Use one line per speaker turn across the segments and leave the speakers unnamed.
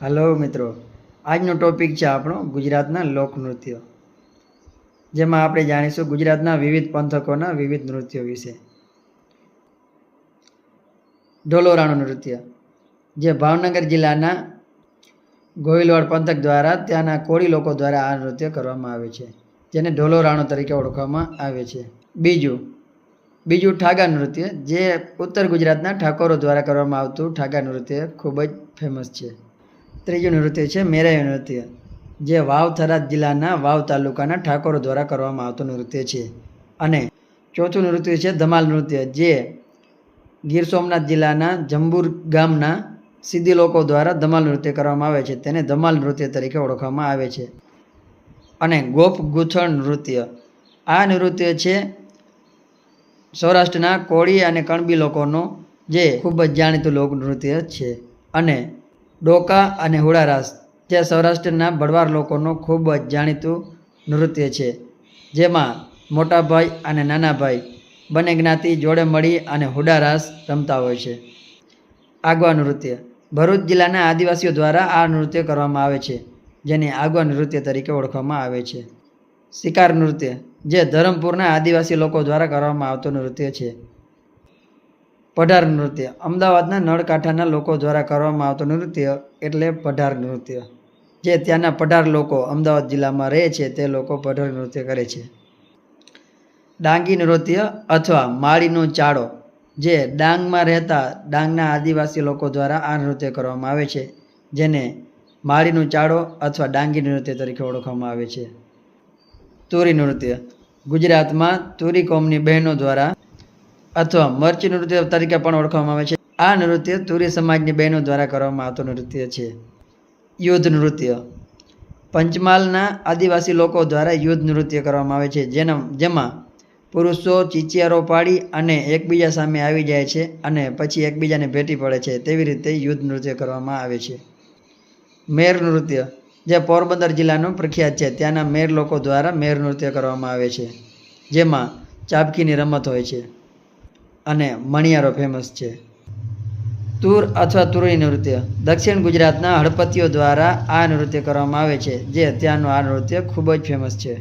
Hello મિત્રો, આજનો topic છે આપણો ગુજરાતના લોકનૃત્યો, જેમાં આપણે જાણીશું ગુજરાતના વિવિધ પંથકોના વિવિધ નૃત્યો વિશે. ઢોલોરાણું નૃત્ય, જે ભાવનગર જિલ્લાના ગોહિલવાડ પંથક દ્વારા ત્યાંના કોળી લોકો દ્વારા આ નૃત્ય કરવામાં આવે છે, જેને ઢોલોરાણું તરીકે ઓળખવામાં આવે છે. બીજું ઠાગા નૃત્ય, જે ઉત્તર ગુજરાતના ઠાકોરો દ્વારા કરવામાં આવતું ઠાગા નૃત્ય ખૂબ જ ફેમસ છે. ત્રીજું નૃત્ય છે મેરાયું નૃત્ય, જે વાવ થરાદ જિલ્લાના વાવ તાલુકાના ઠાકોરો દ્વારા કરવામાં આવતું નૃત્ય છે. અને ચોથું નૃત્ય છે ધમાલ નૃત્ય, જે ગીર સોમનાથ જિલ્લાના જંબુર ગામના સિદ્ધી લોકો દ્વારા ધમાલ નૃત્ય કરવામાં આવે છે, તેને ધમાલ નૃત્ય તરીકે ઓળખવામાં આવે છે. અને ગોપ ગૂંથણ નૃત્ય, આ નૃત્ય છે સૌરાષ્ટ્રના કોળી અને કણબી લોકોનો જે ખૂબ જ જાણીતું લોકનૃત્ય છે. અને ડોકા અને હુડારાસ, જે સૌરાષ્ટ્રના ભરવાડ લોકોનો ખૂબ જ જાણીતું નૃત્ય છે, જેમાં મોટા ભાઈ અને નાના ભાઈ બંને જ્ઞાતિ જોડે મળી અને હુડારાસ રમતા હોય છે. આગવા નૃત્ય, ભરૂચ જિલ્લાના આદિવાસીઓ દ્વારા આ નૃત્ય કરવામાં આવે છે, જેને આગવા નૃત્ય તરીકે ઓળખવામાં આવે છે. શિકાર નૃત્ય, જે ધરમપુરના આદિવાસી લોકો દ્વારા કરવામાં આવતું નૃત્ય છે. પઢાર નૃત્ય, અમદાવાદના નળકાંઠાના લોકો દ્વારા કરવામાં આવતું નૃત્ય એટલે પઢાર નૃત્ય, જે ત્યાંના પઢાર લોકો અમદાવાદ જિલ્લામાં રહે છે તે લોકો પઢાર નૃત્ય કરે છે. ડાંગી નૃત્ય અથવા માળીનો ચાળો, જે ડાંગમાં રહેતા ડાંગના આદિવાસી લોકો દ્વારા આ નૃત્ય કરવામાં આવે છે, જેને માળીનો ચાળો અથવા ડાંગી નૃત્ય તરીકે ઓળખવામાં આવે છે. તુરી નૃત્ય, ગુજરાતમાં તુરી કોમની બહેનો દ્વારા અથવા મરચી નૃત્ય તરીકે પણ ઓળખવામાં આવે છે. આ નૃત્ય તુરી સમાજની બહેનો દ્વારા કરવામાં આવતું નૃત્ય છે. યુદ્ધ નૃત્ય, પંચમહાલના આદિવાસી લોકો દ્વારા યુદ્ધ નૃત્ય કરવામાં આવે છે, જેમાં પુરુષો ચીચિયારો પાડી અને એકબીજા સામે આવી જાય છે અને પછી એકબીજાને ભેટી પડે છે, તેવી રીતે યુદ્ધ નૃત્ય કરવામાં આવે છે. મેર નૃત્ય, જે પોરબંદર જિલ્લાનું પ્રખ્યાત છે, ત્યાંના મેર લોકો દ્વારા મેર નૃત્ય કરવામાં આવે છે, જેમાં ચાબકીની રમત હોય છે અને મણિયારો ફેમસ છે. તુર અથવા તુરી નૃત્ય, દક્ષિણ ગુજરાતના હળપતિઓ દ્વારા આ નૃત્ય કરવામાં આવે છે, જે ત્યાંનું આ નૃત્ય ખૂબ જ ફેમસ છે.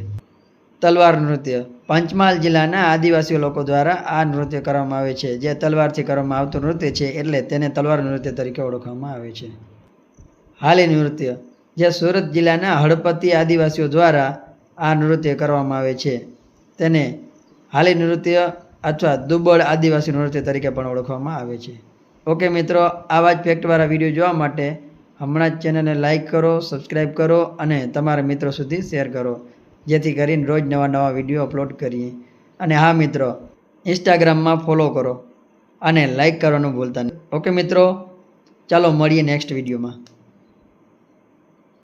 તલવાર નૃત્ય, પંચમહાલ જિલ્લાના આદિવાસી લોકો દ્વારા આ નૃત્ય કરવામાં આવે છે, જે તલવારથી કરવામાં આવતું નૃત્ય છે એટલે તેને તલવાર નૃત્ય તરીકે ઓળખવામાં આવે છે. હાલી નૃત્ય, જે સુરત જિલ્લાના હળપતિ આદિવાસીઓ દ્વારા આ નૃત્ય કરવામાં આવે છે, તેને હાલી નૃત્ય અથવા દુબળ આદિવાસી નૃત્ય તરીકે પણ ઓળખવામાં આવે છે. ઓકે મિત્રો, આવા જ ફેક્ટવાળા વિડીયો જોવા માટે હમણાં જ ચેનલને લાઇક કરો, સબસ્ક્રાઈબ કરો અને તમારા મિત્રો સુધી શેર કરો, જેથી કરીને રોજ નવા વિડીયો અપલોડ કરીએ. અને હા મિત્રો, ઇન્સ્ટાગ્રામમાં ફોલો કરો અને લાઇક કરવાનું ભૂલતા નહીં. ઓકે મિત્રો, ચાલો મળીએ નેક્સ્ટ વિડીયોમાં.